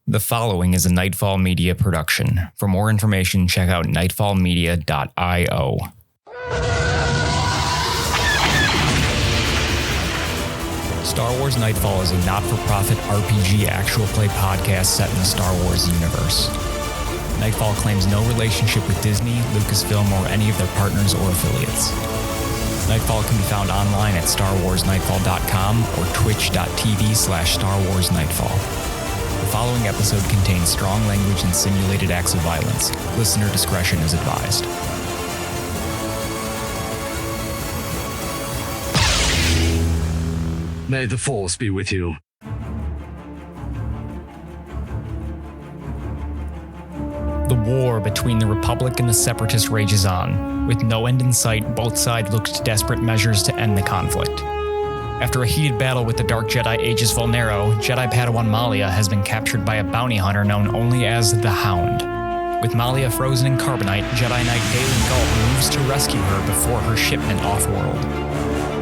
The following is a Nightfall Media production. For more information, check out nightfallmedia.io. Star Wars Nightfall is a not-for-profit RPG actual play podcast set in the Star Wars universe. Nightfall claims no relationship with Disney, Lucasfilm, or any of their partners or affiliates. Nightfall can be found online at starwarsnightfall.com or twitch.tv/StarWarsNightfall. The following episode contains strong language and simulated acts of violence. Listener discretion is advised. May the Force be with you. The war between the Republic and the Separatists rages on. With no end in sight, both sides look to desperate measures to end the conflict. After a heated battle with the Dark Jedi Aegis Vulnero, Jedi Padawan MAL'IA has been captured by a bounty hunter known only as the HOUND. With MAL'IA frozen in carbonite, Jedi Knight DAELEN GAULT moves to rescue her before her shipment off-world.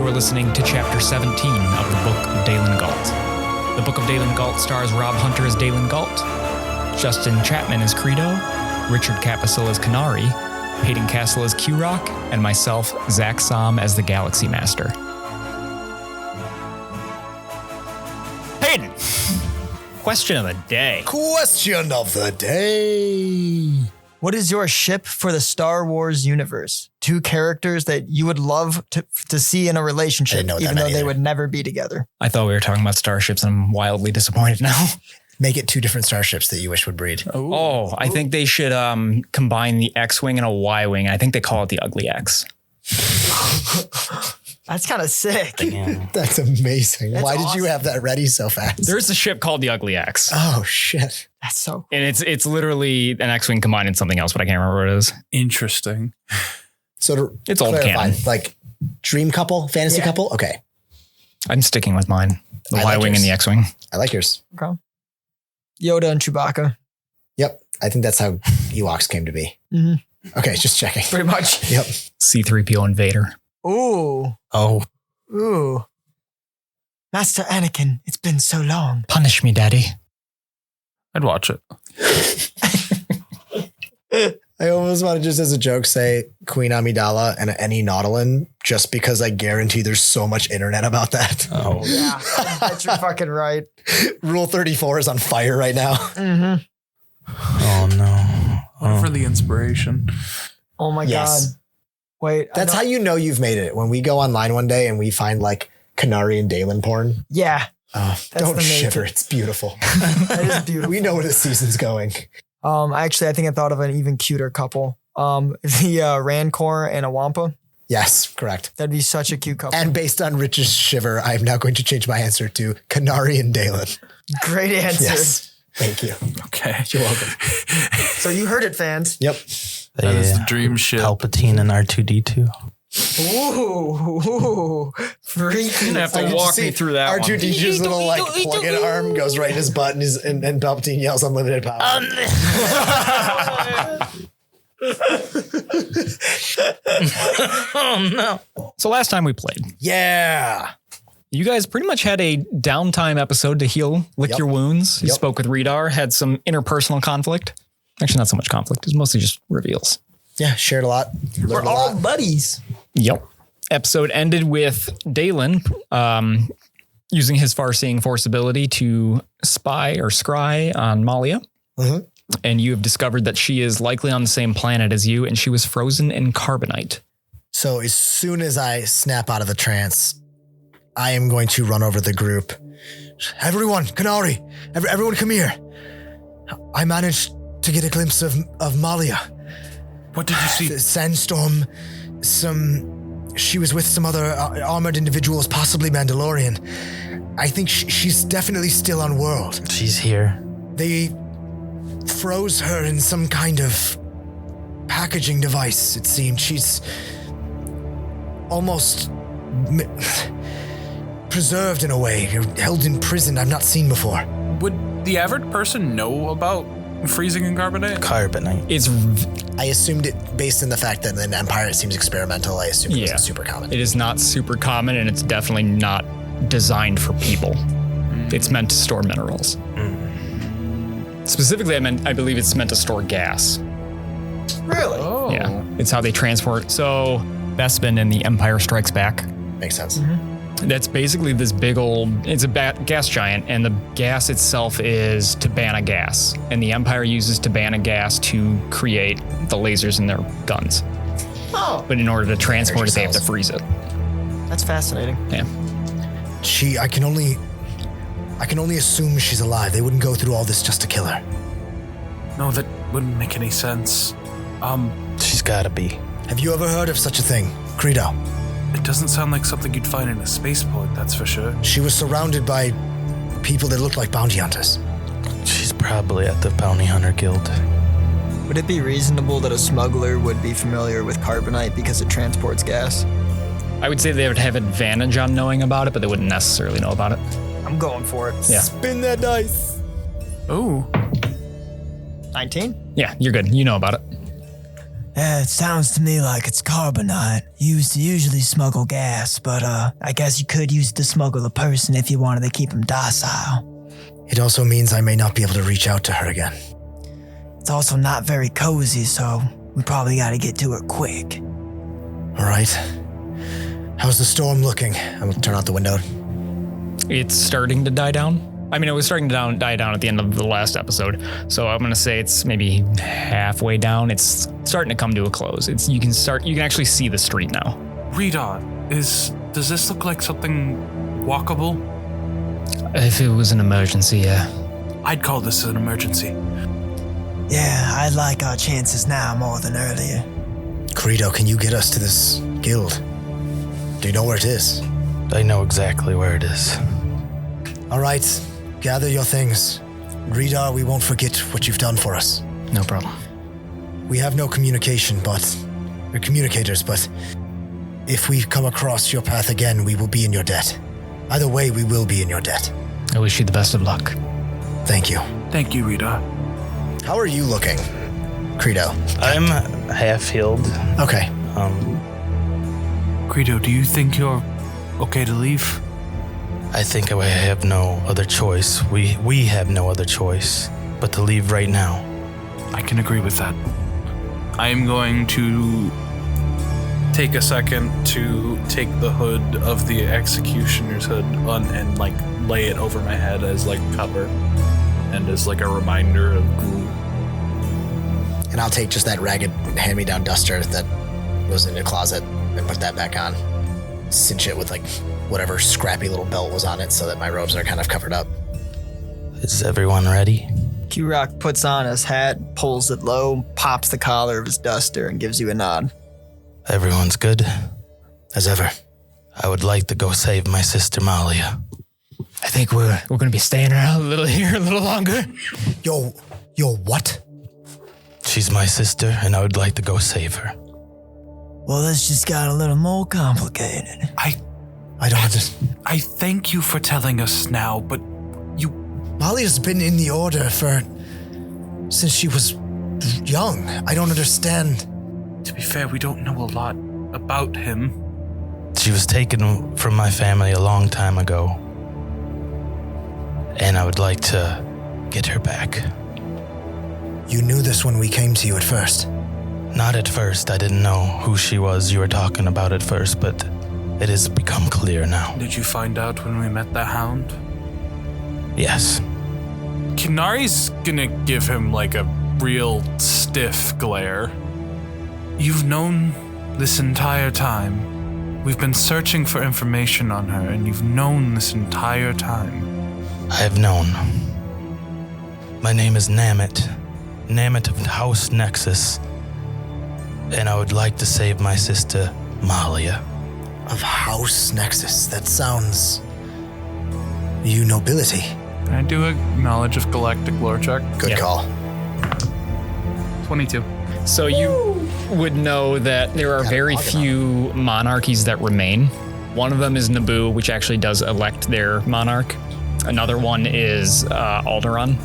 We're listening to Chapter 17 of the Book of Daelen Gault. The Book of Daelen Gault stars Rob Hunter as Daelen Gault, Justin Chapman as Kreedo, Richard Caposell as Kinari, Paden as Quroc, and myself, Zakk Saam, as the Galaxy Master. Paden! Question of the day. Question of the day. What is your ship for the Star Wars universe? Two characters that you would love to see in a relationship, even though they would never be together. I thought we were talking about starships, and I'm wildly disappointed now. Make it two different starships that you wish would breed. Oh, I think they should combine the X-Wing and a Y-Wing. I think they call it the Ugly X. That's kind of sick. That's amazing. That's Why awesome. did you have that ready so fast? There's a ship called the Ugly X. Oh, shit. That's so cool. And it's literally an X-Wing combined in something else, but I can't remember what it is. Interesting. So to It's old clarify, canon. like dream couple, fantasy Yeah. couple? Okay. I'm sticking with mine. The I like Y-Wing yours. and the X-Wing. I like yours. Okay. Yoda and Chewbacca. Yep. I think that's how Ewoks came to be. Mhm. Okay, just checking. Pretty much. Yep. C-3PO and Vader. Ooh. Oh, Ooh. Master Anakin, it's been so long. Punish me, Daddy. I'd watch it. I almost want to just as a joke say Queen Amidala and any Nautilin just because I guarantee there's so much internet about that. Oh, Yeah, that's you're fucking right. Rule 34 is on fire right now. Mm-hmm. oh no. Oh. For the inspiration. Oh my Yes. God. Wait. That's how you know you've made it. When we go online one day and we find like Kinari and Daelen porn. Yeah. Don't the main shiver. thing. It's beautiful. That is beautiful. We know where the season's going. Actually, I think I thought of an even cuter couple. The Rancor and a Wampa. Yes, correct. That'd be such a cute couple. And based on Rich's shiver, I'm now going to change my answer to Kinari and Daelen. Great answer. Yes. Thank you. Okay. You're welcome. So you heard it, fans. Yep. That is the dream ship. Palpatine and R2-D2. Ooh, freaking. You're gonna have to I get to walk see me through that one. R2-D2's little like plug-in arm goes right in his butt and Palpatine yells unlimited power. Oh, no. So last time we played, Yeah. you guys pretty much had a downtime episode to heal, lick Yep. your wounds. You Yep. spoke with Redar, had some interpersonal conflict. Actually, not so much conflict. It was mostly just reveals. Yeah, shared a lot. We're Learned a all lot. buddies. Yep. Episode ended with Daelen using his far-seeing force ability to spy or scry on MAL'IA. Mhm. And you have discovered that she is likely on the same planet as you, and she was frozen in carbonite. So as soon as I snap out of the trance, I am going to run over the group. Everyone, Kinari, everyone come here. I managed to get a glimpse of MAL'IA. What did you see? Sandstorm, she was with some other armored individuals, possibly Mandalorian. I think she's definitely still on world. She's here. They froze her in some kind of packaging device, it seemed. She's almost preserved in a way, held in prison I've not seen before. Would the average person know about freezing in carbonite? Carbonite. It's I assumed it based on the fact that in Empire it seems experimental. I assumed it Yeah. wasn't super common. It is not super common, and it's definitely not designed for people. It's meant to store minerals. Specifically, I believe it's meant to store gas. Really? Oh. Yeah, it's how they transport. So Bespin in The Empire Strikes Back. Makes sense. That's basically this big old, it's a gas giant, and the gas itself is Tabana gas. And the Empire uses Tabana gas to create the lasers in their guns. Oh, But in order to transport it, they have to cells. freeze it. that's fascinating. Yeah. I can only assume she's alive. They wouldn't go through all this just to kill her. No, that wouldn't make any sense. She's gotta be. Have you ever heard of such a thing, Kreedo? It doesn't sound like something you'd find in a spaceport, that's for sure. She was surrounded by people that looked like bounty hunters. She's probably at the Bounty Hunter Guild. Would it be reasonable that a smuggler would be familiar with carbonite because it transports gas? I would say they would have advantage on knowing about it, but they wouldn't necessarily know about it. I'm going for it. Yeah. Spin that dice. Oh. 19? Yeah, you're good. You know about it. It sounds to me like it's carbonite. Used to usually smuggle gas, but I guess you could use it to smuggle a person if you wanted to keep him docile. It also means I may not be able to reach out to her again. It's also not very cozy, so we probably gotta get to it quick. All right. How's the storm looking? I'm gonna turn out the window. It's starting to die down. I mean, it was starting to die down at the end of the last episode, so I'm gonna say it's maybe halfway down. It's starting to come to a close. You can actually see the street now. Rita, does this look like something walkable? If it was an emergency, yeah. I'd call this an emergency. Yeah, I like our chances now more than earlier. Kreedo, can you get us to this guild? Do you know where it is? I know exactly where it is. All right, gather your things. Rita, we won't forget what you've done for us. No problem. We have no communication, we're communicators, but if we come across your path again, we will be in your debt. Either way, we will be in your debt. I wish you the best of luck. Thank you. Thank you, Rita. How are you looking, Kreedo? I'm half healed. Okay. Kreedo, do you think you're okay to leave? I think I have no other choice. We have no other choice but to leave right now. I can agree with that. I am going to take a second to take the hood of the executioner's hood on and lay it over my head as cover and as a reminder of Gru. And I'll take just that ragged hand-me-down duster that was in the closet and put that back on. Cinch it with whatever scrappy little belt was on it so that my robes are kind of covered up. Is everyone ready? Quroc puts on his hat, pulls it low, pops the collar of his duster, and gives you a nod. Everyone's good? As ever. I would like to go save my sister MAL'IA. I think we're gonna be staying around a little longer. Yo, what? She's my sister, and I would like to go save her. Well, this just got a little more complicated. I don't understand. I thank you for telling us now, but Malia's been in the Order since she was young. I don't understand. to be fair, we don't know a lot about him. She was taken from my family a long time ago, and I would like to get her back. You knew this when we came to you at first. Not at first. I didn't know who she was you were talking about at first, but it has become clear now. Did you find out when we met the Hound? Yes. Kinari's gonna give him a real stiff glare. You've known this entire time. We've been searching for information on her, and you've known this entire time. I have known. My name is Namit. Namit of House Nexus. And I would like to save my sister, MAL'IA. Of House Nexus. That sounds... You nobility. Can I do a knowledge of galactic lore check? Good Yeah. call. 22. So you would know that there are very few monarchies that remain. One of them is Naboo, which actually does elect their monarch. Another one is Alderaan.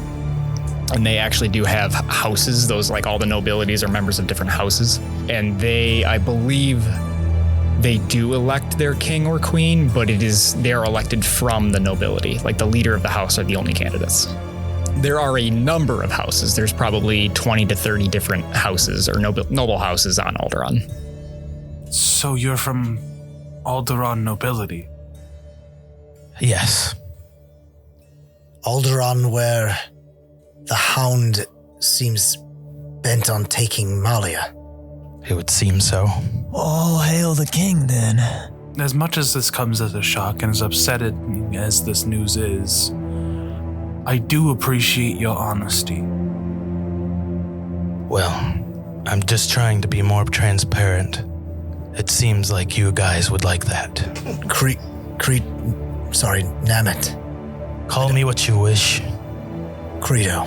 And they actually do have houses. Those, all the nobilities are members of different houses. And they, I believe, they do elect their king or queen, but they're elected from the nobility. The leader of the house are the only candidates. There are a number of houses. There's probably 20 to 30 different houses or noble houses on Alderaan. So you're from Alderaan nobility? Yes. Alderaan, where the Hound seems bent on taking MAL'IA. It would seem so. All hail the king, then. As much as this comes as a shock and as upsetting as this news is, I do appreciate your honesty. Well, I'm just trying to be more transparent. It seems like you guys would like that. Namit. Call me what you wish. Kreedo.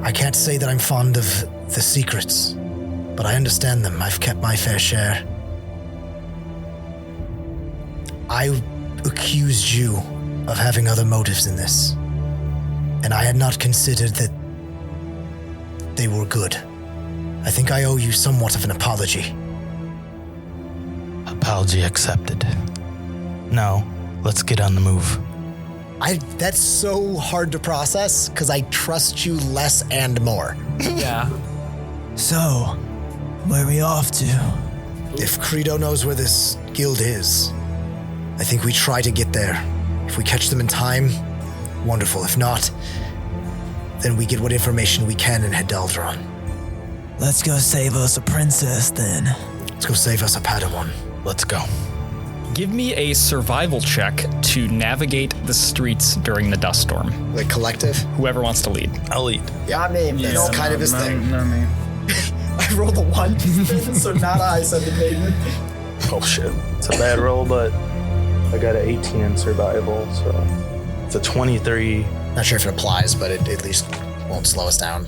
I can't say that I'm fond of the secrets, but I understand them. I've kept my fair share. I accused you of having other motives in this, and I had not considered that they were good. I think I owe you somewhat of an apology. Apology accepted. Now, let's get on the move. That's so hard to process, because I trust you less and more. Yeah. So, where are we off to? If Kreedo knows where this guild is, I think we try to get there. If we catch them in time, wonderful. If not, then we get what information we can and head to Alderaan. Let's go save us a princess, then. Let's go save us a Padawan. Let's go. Give me a survival check to navigate the streets during the dust storm. Like collective? Whoever wants to lead. I'll lead. Yeah, I mean, That's kind of his thing. No, me. I rolled a 1, so not I, said the Paden. Oh shit. It's a bad roll, but I got an 18 in survival, so it's a 23. Not sure if it applies, but it at least won't slow us down.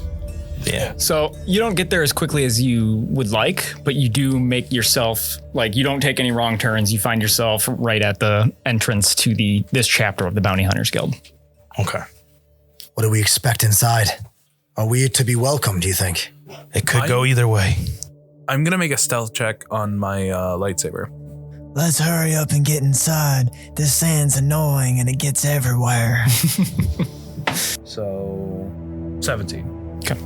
Yeah. So you don't get there as quickly as you would like, but you do make yourself, like, you don't take any wrong turns. You find yourself right at the entrance to this chapter of the Bounty Hunters Guild. Okay. What do we expect inside? Are we to be welcome, do you think? It could go either way. I'm gonna make a stealth check on my lightsaber. Let's hurry up and get inside. This sand's annoying and it gets everywhere. So, 17. Okay.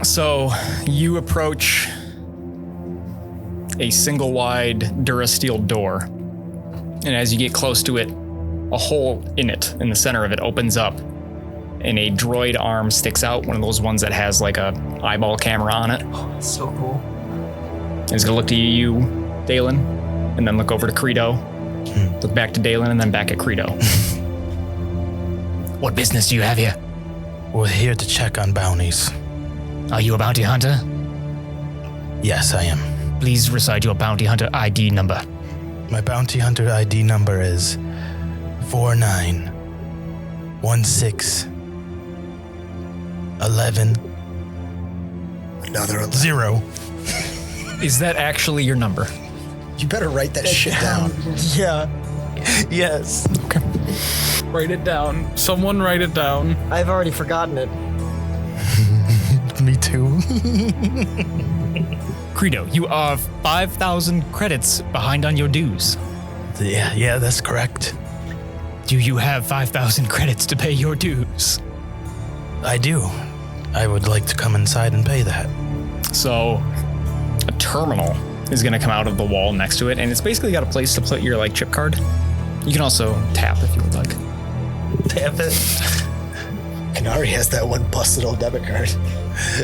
So you approach a single wide Durasteel door. And as you get close to it, a hole in it, in the center of it, opens up. And a droid arm sticks out, one of those ones that has like a eyeball camera on it. Oh, it's so cool. And it's gonna look to you, Daelen, and then look over to Kreedo. Look back to Daelen and then back at Kreedo. What business do you have here? We're here to check on bounties. Are you a bounty hunter? Yes, I am. Please recite your bounty hunter ID number. My bounty hunter ID number is 491611 Another 11. 0. Is that actually your number? You better write that shit down. Yeah, Yes. Okay. Write it down. Someone write it down. I've already forgotten it. Me too. Kreedo, you are 5,000 credits behind on your dues. Yeah, that's correct. Do you have 5,000 credits to pay your dues? I do. I would like to come inside and pay that. So, a terminal is going to come out of the wall next to it, and it's basically got a place to put your chip card. You can also tap if you would like. Tap it. Kinari has that one busted old debit card.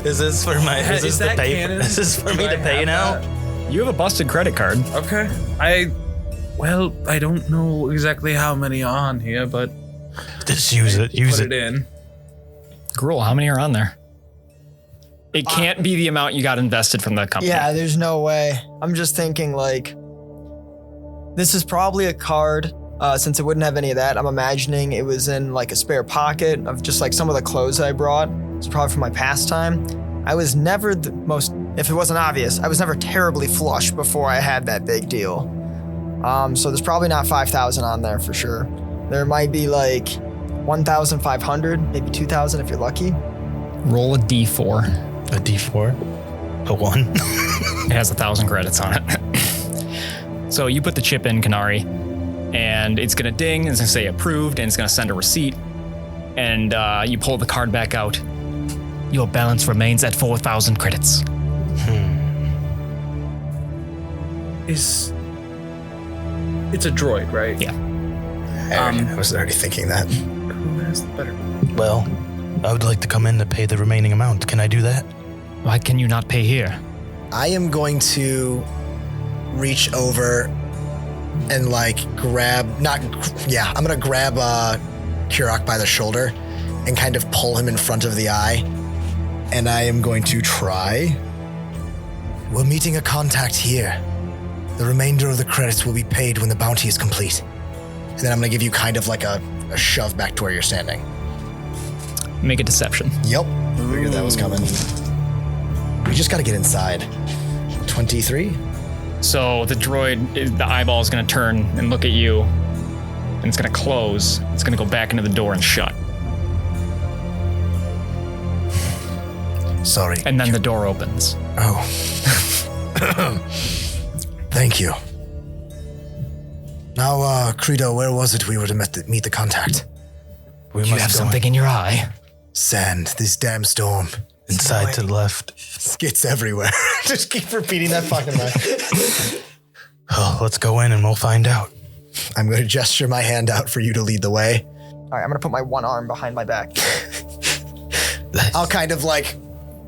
Is this for my? Is this that the pay? canon? Is this for me to pay now? You have a busted credit card. Okay. I don't know exactly how many are on here, but Just use it. Use put it. it in. Gruel, how many are on there? It can't be the amount you got invested from the company. Yeah, there's no way. I'm just thinking this is probably a card. Since it wouldn't have any of that, I'm imagining it was in a spare pocket of just some of the clothes I brought. It's probably from my pastime. I was never the most, if it wasn't obvious, I was never terribly flush before I had that big deal. So there's probably not 5,000 on there for sure. There might be 1,500, maybe 2,000 if you're lucky. Roll a D4. A D4. A 1. It has 1,000 credits on it. So you put the chip in, Kinari, and it's gonna ding, and it's gonna say approved, and it's gonna send a receipt. And you pull the card back out. Your balance remains at 4,000 credits. It's a droid, right? Yeah. I was already thinking that. Who has the better? Well, I would like to come in to pay the remaining amount. Can I do that? Why can you not pay here? I am going to reach over and I'm gonna grab Quroc by the shoulder and kind of pull him in front of the eye. And I am going to try. We're meeting a contact here. The remainder of the credits will be paid when the bounty is complete. And then I'm gonna give you kind of like a shove back to where you're standing. Make a deception. Yep. Figured that was coming. We just gotta get inside. 23? So the droid, the eyeball is going to turn and look at you, and it's going to close. It's going to go back into the door and shut. Sorry. And then the door opens. Oh. Thank you. Now, Kreedo, where was it we were to meet the contact? We You have something in your eye. Sand, this damn storm. inside to the left. Skits everywhere. Just keep repeating that fucking line. Oh, let's go in and we'll find out. I'm going to gesture my hand out for you to lead the way. All right, I'm gonna put my one arm behind my back. I'll kind of like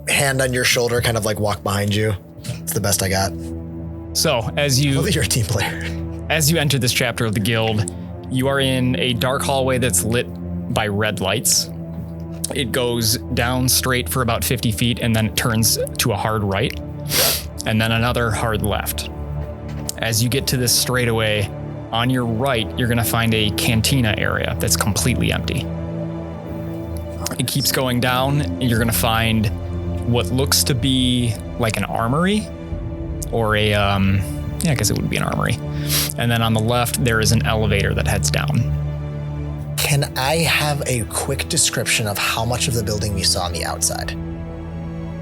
hand on your shoulder, kind of like walk behind you. It's the best I got. So, as you Well, you're a team player. As you enter this chapter of the guild, you are in a dark hallway that's lit by red lights. It goes down straight for about 50 feet and then it turns to a hard right and then another hard left. As you get to this straightaway, on your right, you're going to find a cantina area that's completely empty. It keeps going down and you're going to find what looks to be like an armory or a, I guess it would be an armory. And then on the left, there is an elevator that heads down. Can I have a quick description of how much of the building we saw on the outside?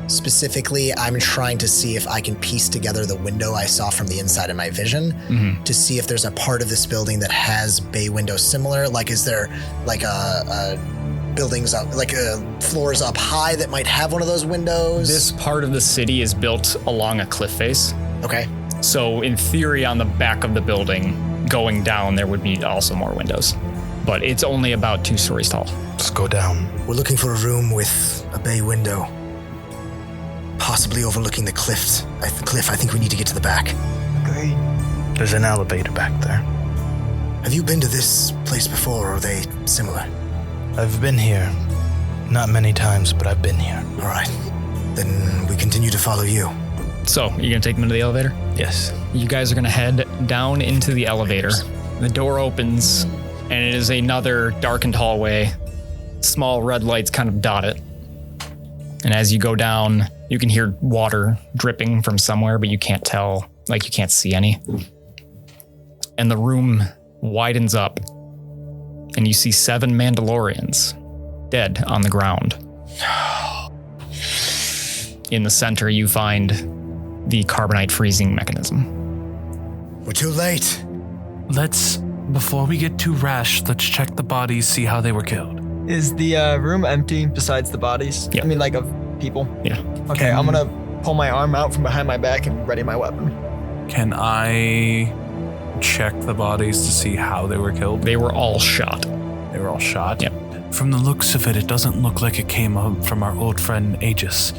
Specifically, I'm trying to see if I can piece together the window I saw from the inside of my vision to see if there's a part of this building that has bay windows similar. Like, is there like a buildings up, like floors up high that might have one of those windows? This part of the city is built along a cliff face. Okay. So in theory, on the back of the building, going down, there would be also more windows. But it's only about 2 stories tall. Let's go down. We're looking for a room with a bay window, possibly overlooking the cliffs. I think we need to get to the back. Agreed. There's an elevator back there. Have you been to this place before, or are they similar? I've been here. Not many times, but I've been here. All right. Then we continue to follow you. So, you gonna take them to the elevator? Yes. You guys are gonna head down into the elevator. The door opens, and it is another darkened hallway. Small red lights kind of dot it. And as you go down, you can hear water dripping from somewhere, but you can't tell, like you can't see any. And the room widens up, and you see 7 Mandalorians dead on the ground. In the center, you find the carbonite freezing mechanism. We're too late. Before we get too rash, let's check the bodies, see how they were killed. Is the room empty besides the bodies? Yeah. I mean, like, of people? Yeah. Okay, I'm gonna pull my arm out from behind my back and ready my weapon. Can I check the bodies to see how they were killed? They were all shot. They were all shot? Yep. From the looks of it, it doesn't look like it came up from our old friend Aegis.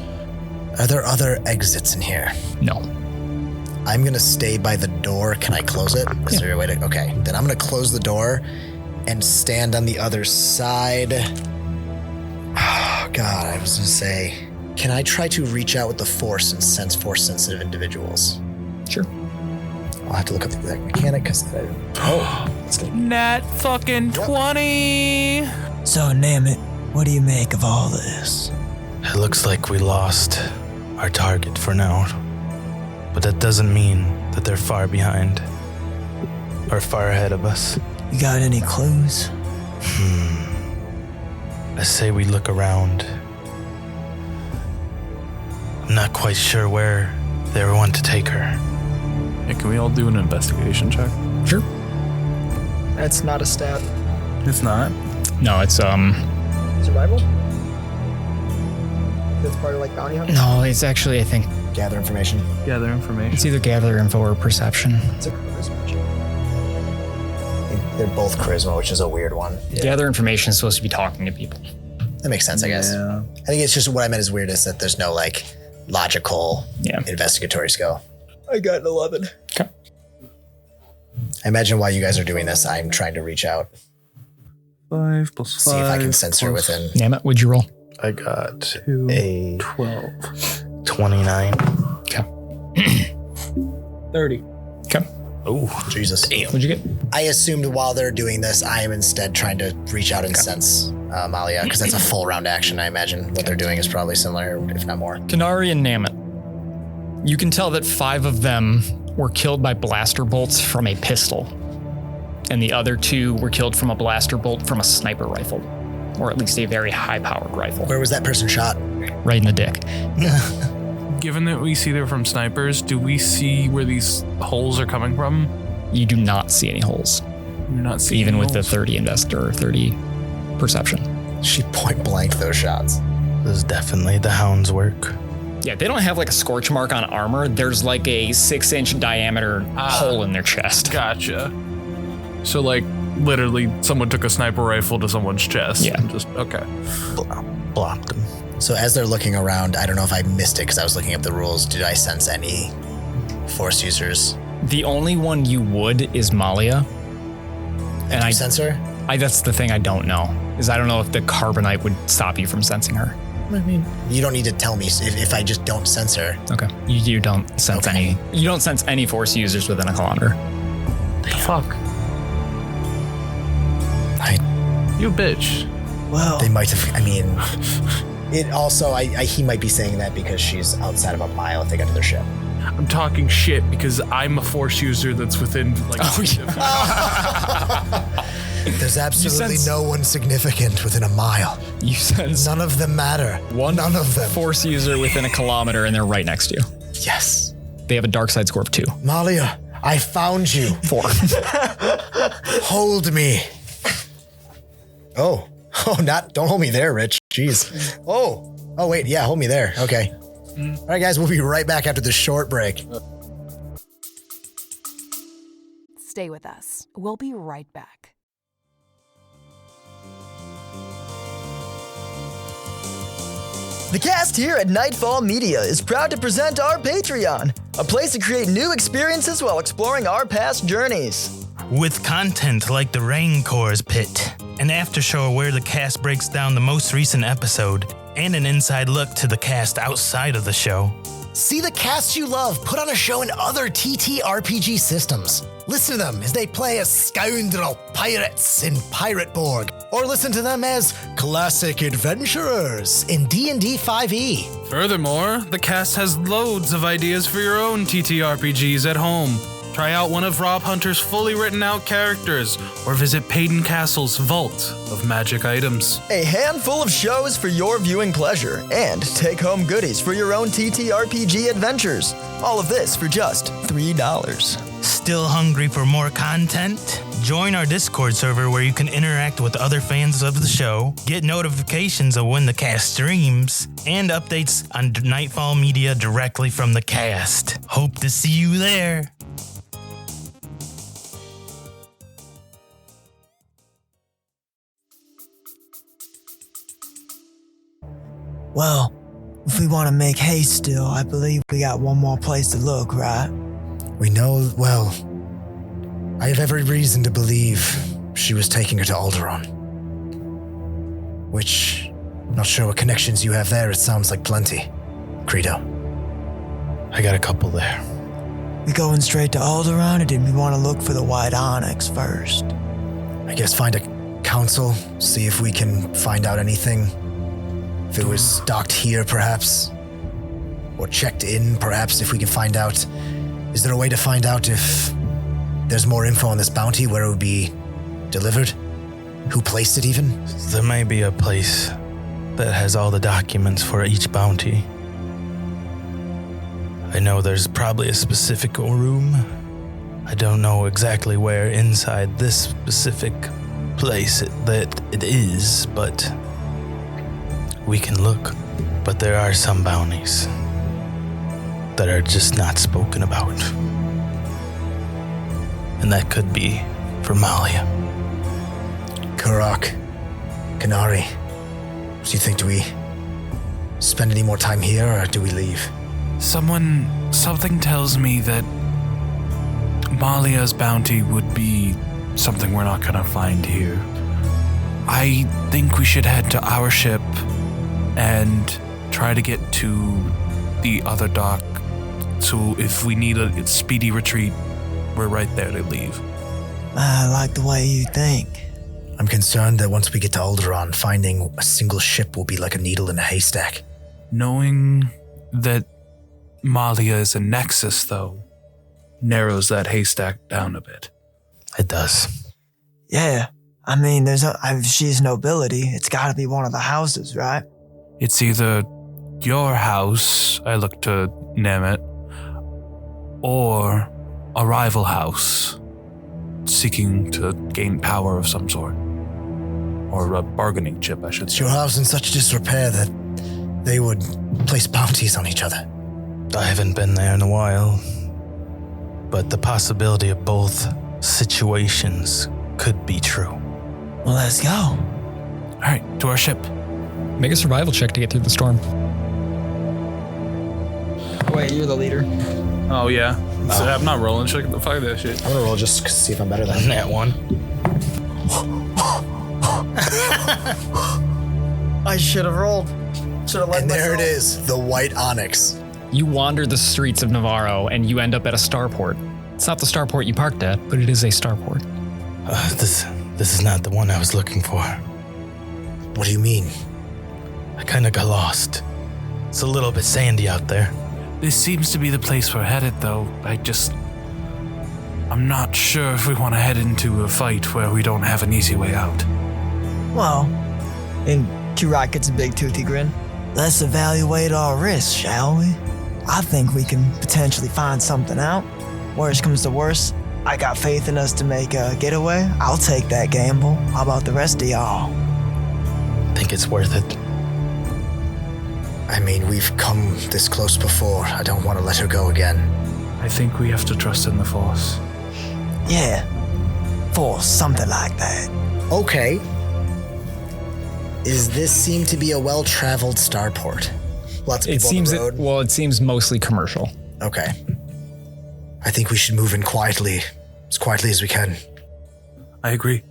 Are there other exits in here? No. I'm going to stay by the door. Can I close it? Is there a way to? Okay. Then I'm going to close the door and stand on the other side. Oh, God, I was going to say, can I try to reach out with the Force and sense Force-sensitive individuals? Sure. I'll have to look up the exact mechanic because that's good. Nat fucking 20! So, Namit, what do you make of all this? It looks like we lost our target for now. But that doesn't mean that they're far behind or far ahead of us. You got any clues? I say we look around. I'm not quite sure where they want to take her. Hey, can we all do an investigation check? Sure. That's not a stat. It's not. No, it's Survival? That's part of like bounty hunting? No, it's actually, I think, Gather information. Gather information. it's either gather info or perception. It's a charisma check. They're both charisma, which is a weird one. Gather information is supposed to be talking to people. That makes sense, I guess. Yeah. I think it's just what I meant is weird is that there's no like logical investigatory skill. I got an 11. Okay. I imagine while you guys are doing this, I'm trying to reach out, 5 plus 5. see if I can sense her within. Damn it, what'd you roll? I got 2, a 12. 29. Okay. 30. Okay. Oh, Jesus. What'd you get? I assumed while they're doing this, I am instead trying to reach out and sense MAL'IA, because that's a full round action. I imagine what they're doing is probably similar, if not more. Kinari and Namit. You can tell that 5 of them were killed by blaster bolts from a pistol, and the other 2 were killed from a blaster bolt from a sniper rifle, or at least a very high-powered rifle. Where was that person shot? Right in the dick. Given that we see they're from snipers, do we see where these holes are coming from? You do not see any holes, You're not seeing even any with the holes? 30 investor or 30 perception. She point blanked those shots. This is definitely the Hound's work. Yeah, they don't have like a scorch mark on armor. There's like a 6-inch diameter hole in their chest. Gotcha. So, like, literally, someone took a sniper rifle to someone's chest. Yeah. And just, okay. Blocked them. So as they're looking around, I don't know if I missed it because I was looking up the rules. Did I sense any Force users? The only one you would is MAL'IA. And I sense her? that's the thing I don't know. Is I don't know if the carbonite would stop you from sensing her. I mean, you don't need to tell me if I just don't sense her. Okay. You don't sense Okay. you don't sense any Force users within a kilometer. Fuck. You bitch. Well, They might have, I mean, it also, he might be saying that because she's outside of a mile if they got to their ship. I'm talking shit because I'm a Force user that's within, like, There's absolutely sense- no one significant within a mile. You sense None of them matter. None of them. Force user within a kilometer and they're right next to you. Yes. They have a dark side score of 2. MAL'IA, I found you. 4. Hold me. Oh, don't hold me there, Rich. Jeez. Oh, wait, yeah, hold me there. Okay. All right, guys, we'll be right back after this short break. Stay with us. We'll be right back. The cast here at Nightfall Media is proud to present our Patreon, a place to create new experiences while exploring our past journeys. With content like the Raincor's Pit, an after show where the cast breaks down the most recent episode, and an inside look to the cast outside of the show. See the cast you love put on a show in other TTRPG systems. Listen to them as they play as scoundrel pirates in Pirateborg, or listen to them as classic adventurers in D&D 5e. Furthermore, the cast has loads of ideas for your own TTRPGs at home. Try out one of Rob Hunter's fully written out characters, or visit Paden Castle's Vault of Magic Items. A handful of shows for your viewing pleasure, and take-home goodies for your own TTRPG adventures. All of this for just $3. Still hungry for more content? Join our Discord server where you can interact with other fans of the show, get notifications of when the cast streams, and updates on Nightfall Media directly from the cast. Hope to see you there. well, if we want to make haste still, I believe we got one more place to look, right? We know, well, I have every reason to believe she was taking her to Alderaan. Which, not sure what connections you have there, it sounds like plenty. Kreedo. I got a couple there. We going straight to Alderaan, or did we want to look for the White Onyx first? I guess find a council, see if we can find out anything. If it was docked here, perhaps. Or checked in, perhaps, if we can find out. Is there a way to find out if there's more info on this bounty, where it would be delivered? Who placed it even? There may be a place that has all the documents for each bounty. I know there's probably a specific room. I don't know exactly where inside this specific place that it is, but we can look, but there are some bounties that are just not spoken about. And that could be for MAL'IA. Quroc, Kinari, what do you think? Do we spend any more time here or do we leave? Something tells me that MAL'IA's bounty would be something we're not gonna find here. I think we should head to our ship and try to get to the other dock. So if we need a speedy retreat, we're right there to leave. I like the way you think. I'm concerned that once we get to Alderaan, finding a single ship will be like a needle in a haystack. Knowing that MAL'IA is a nexus, though, narrows that haystack down a bit. It does. Yeah. I mean, if she's nobility, it's gotta be one of the houses, right? It's either your house, I look to Nemeth, or a rival house seeking to gain power of some sort. Or a bargaining chip, I should Is say. your house in such disrepair that they would place bounties on each other? I haven't been there in a while, but the possibility of both situations could be true. Well, let's go. All right, to our ship. Make a survival check to get through the storm. Wait, you're the leader. Oh, yeah. So I'm not rolling. Check the fuck that shit. I'm gonna roll just to see if I'm better than That one. I should have rolled. Should have let And there it myself. is, the white onyx. You wander the streets of Navarro and you end up at a starport. It's not the starport you parked at, but it is a starport. This is not the one I was looking for. What do you mean? I kind of got lost. It's a little bit sandy out there. This seems to be the place we're headed, though. I'm not sure if we want to head into a fight where we don't have an easy way out. Well, And Quroc gets a big toothy grin. let's evaluate our risks, shall we? I think we can potentially find something out. Worst comes to worst, I got faith in us to make a getaway. I'll take that gamble. How about the rest of y'all? Think it's worth it. I mean, we've come this close before. I don't want to let her go again. I think we have to trust in the Force. Yeah, Force, something like that. Okay. Is this seem to be a well-traveled starport? Lots of It people seems on the road? it seems mostly commercial. Okay. I think we should move in quietly as we can. I agree.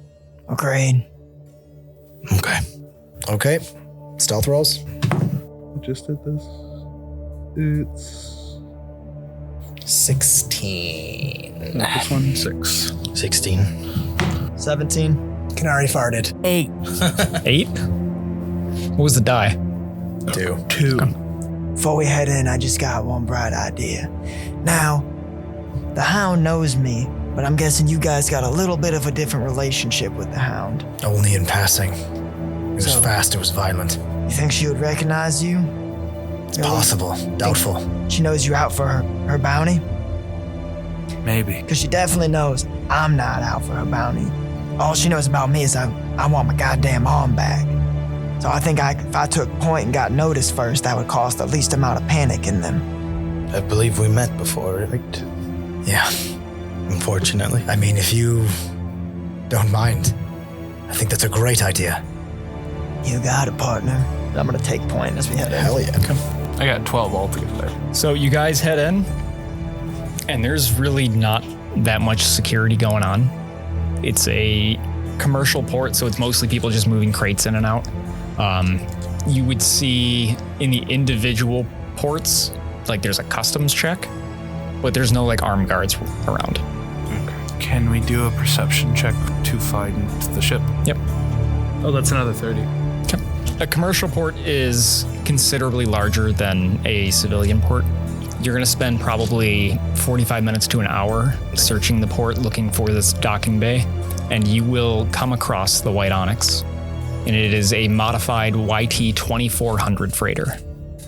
Agreed. Okay. Okay. Stealth rolls. Just did this. It's 16. this one, 6. 16. 17. Kinari farted. 8? What was the die? 2. 2. Before we head in, I just got one bright idea. Now, the Hound knows me, but I'm guessing you guys got a little bit of a different relationship with the Hound. Only in passing. It was So- fast, it was violent. You think she would recognize you? It's possible. Doubtful. She knows you're out for her bounty? Maybe. Because she definitely knows I'm not out for her bounty. All she knows about me is I want my goddamn arm back. So I think if I took point and got noticed first, that would cause the least amount of panic in them. I believe we met before, right? Yeah. Unfortunately. I mean, if you don't mind, I think that's a great idea. You got it, partner. I'm gonna take point as we head in. Hell yeah. I got 12 altogether. So you guys head in, and there's really not that much security going on. It's a commercial port, so it's mostly people just moving crates in and out. You would see in the individual ports, like there's a customs check, but there's no like armed guards around. Can we do a perception check to find the ship? Yep. Oh, that's another 30. A commercial port is considerably larger than a civilian port. You're going to spend probably 45 minutes to an hour searching the port looking for this docking bay, and you will come across the White Onyx. And it is a modified YT 2400 freighter.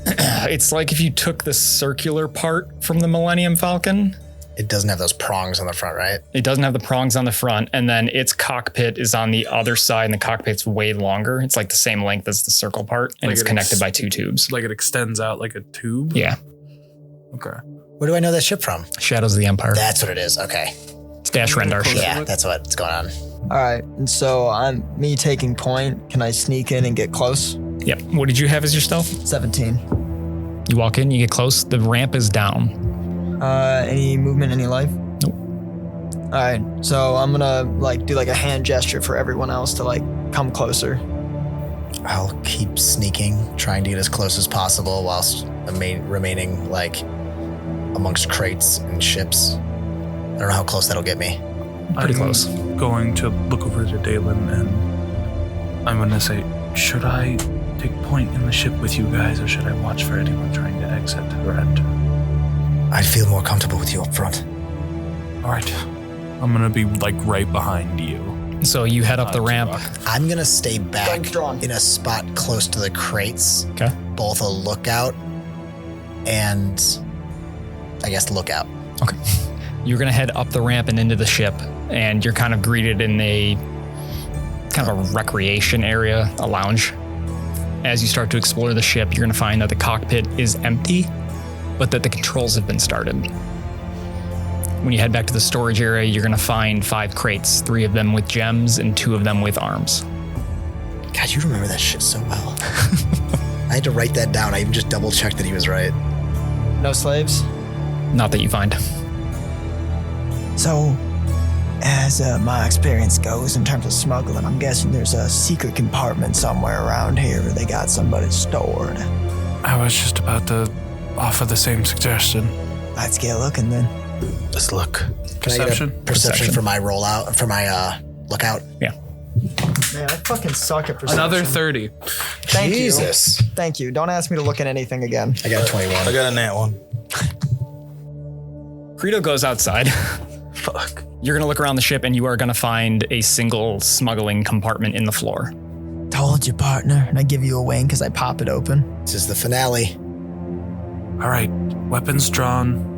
It's like if you took the circular part from the Millennium Falcon it doesn't have those prongs on the front, right? It doesn't have the prongs on the front, and then its cockpit is on the other side, and the cockpit's way longer. It's like the same length as the circle part, and Like it's it connected by 2 tubes. Like it extends out like a tube? Yeah. Okay. Where do I know that ship from? Shadows of the Empire. That's what it is. Okay. It's Dash Rendar ship. Yeah, that's what's going on. All right, and so I'm me taking point. Can I sneak in and get close? Yep. What did you have as your stealth? 17. You walk in, you get close, the ramp is down. Any movement, any life? Nope. All right, so I'm gonna do a hand gesture for everyone else to come closer. I'll keep sneaking, trying to get as close as possible whilst remaining amongst crates and ships. I don't know how close that'll get me. Pretty close. Going to look over to Daelen and I'm going to say, should I take point in the ship with you guys or should I watch for anyone trying to exit or enter? I'd feel more comfortable with you up front. All right. I'm going to be right behind you. So you head up the ramp. I'm going to stay back Guns drawn. in a spot close to the crates. Okay. Both a lookout and, I guess, lookout. Okay. You're going to head up the ramp and into the ship, and you're kind of greeted in a kind of a recreation area, a lounge. As you start to explore the ship, you're going to find that the cockpit is empty, but that the controls have been started. When you head back to the storage area, you're going to find 5 crates, 3 of them with gems and 2 of them with arms. God, you remember that shit so well. I had to write that down. I even just double checked that he was right. No slaves? Not that you find. So, as my experience goes in terms of smuggling, I'm guessing there's a secret compartment somewhere around here where they got somebody stored. I was just about to offer the same suggestion. Let's get looking then. Let's look. Can Perception? I get a perception for my rollout, for my lookout? Yeah. Man, I fucking suck at perception. Another 30. Thank Jesus. you. Thank you. Don't ask me to look at anything again. I got a 21. got a nat one. Kreedo goes outside. Fuck. You're going to look around the ship, and you are going to find a single smuggling compartment in the floor. Told you, partner. And I give you a wing because I pop it open. This is the finale. All right. Weapons drawn.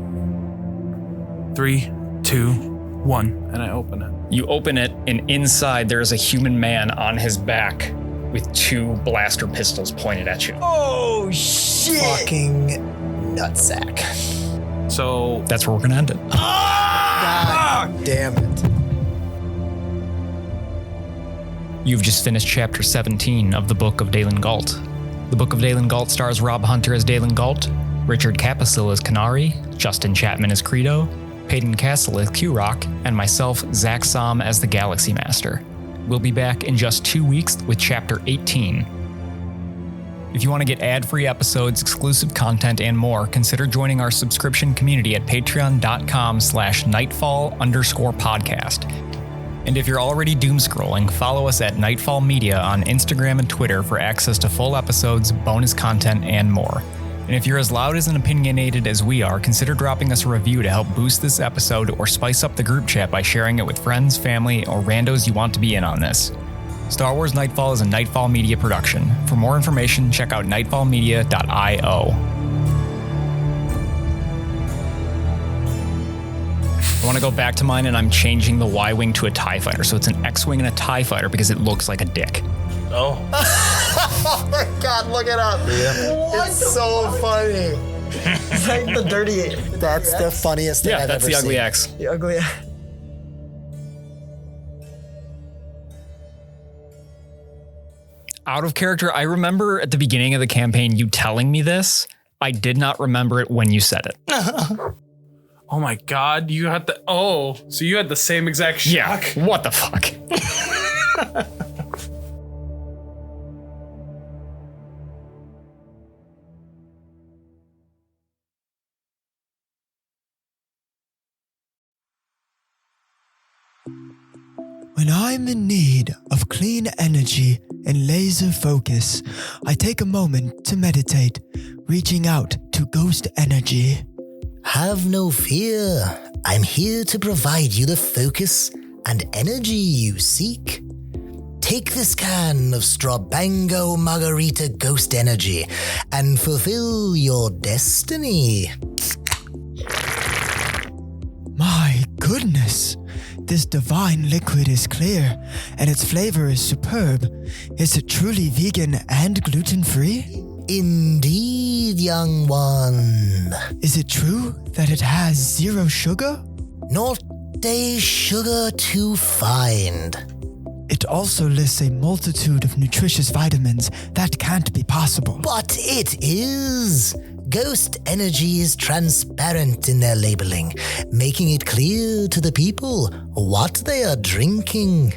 3, 2, 1. And I open it. You open it, and inside there is a human man on his back with 2 blaster pistols pointed at you. Oh, shit! Fucking nutsack. So That's where we're going to end it. God damn it. You've just finished chapter 17 of the Book of Daelen Gault. The Book of Daelen Gault stars Rob Hunter as Daelen Gault, Richard Caposell as Kinari, Justin Chapman as Kreedo, Paden Castle as Quroc, and myself, Zakk Saam, as the Galaxy Master. We'll be back in just 2 weeks with chapter 18. If you want to get ad-free episodes, exclusive content, and more, consider joining our subscription community at patreon.com/nightfall_podcast. And if you're already doom scrolling, follow us at Nightfall Media on Instagram and Twitter for access to full episodes, bonus content, and more. And if you're as loud as and opinionated as we are, consider dropping us a review to help boost this episode or spice up the group chat by sharing it with friends, family, or randos you want to be in on this. Star Wars Nightfall is a Nightfall Media production. For more information, check out nightfallmedia.io. I want to go back to mine, and I'm changing the Y-Wing to a TIE Fighter, so it's an X-Wing and a TIE Fighter because it looks like a dick. Oh. Oh my God, look it up. Yeah. It's so funny. It's like the dirty. That's the funniest thing Yeah, I've that's ever the ugly seen. X. The ugly. Out of character, I remember at the beginning of the campaign you telling me this. I did not remember it when you said it. oh my god, you had the so you had the same exact shock. Yeah, what the fuck? When I'm in need of clean energy and laser focus, I take a moment to meditate, reaching out to ghost energy. Have no fear. I'm here to provide you the focus and energy you seek. Take this can of Strabango Margarita Ghost Energy and fulfill your destiny. goodness! This divine liquid is clear, and its flavor is superb. Is it truly vegan and gluten-free? Indeed, young one. Is it true that it has 0 sugar? Not a sugar to find. It also lists a multitude of nutritious vitamins. That can't be possible. But it is. Ghost energy is transparent in their labeling, making it clear to the people what they are drinking.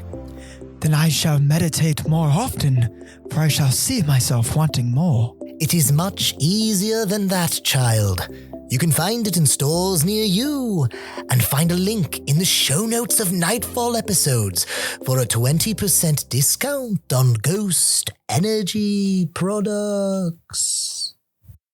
Then I shall meditate more often, for I shall see myself wanting more. It is much easier than that, child. You can find it in stores near you, and find a link in the show notes of Nightfall episodes for a 20% discount on Ghost Energy products.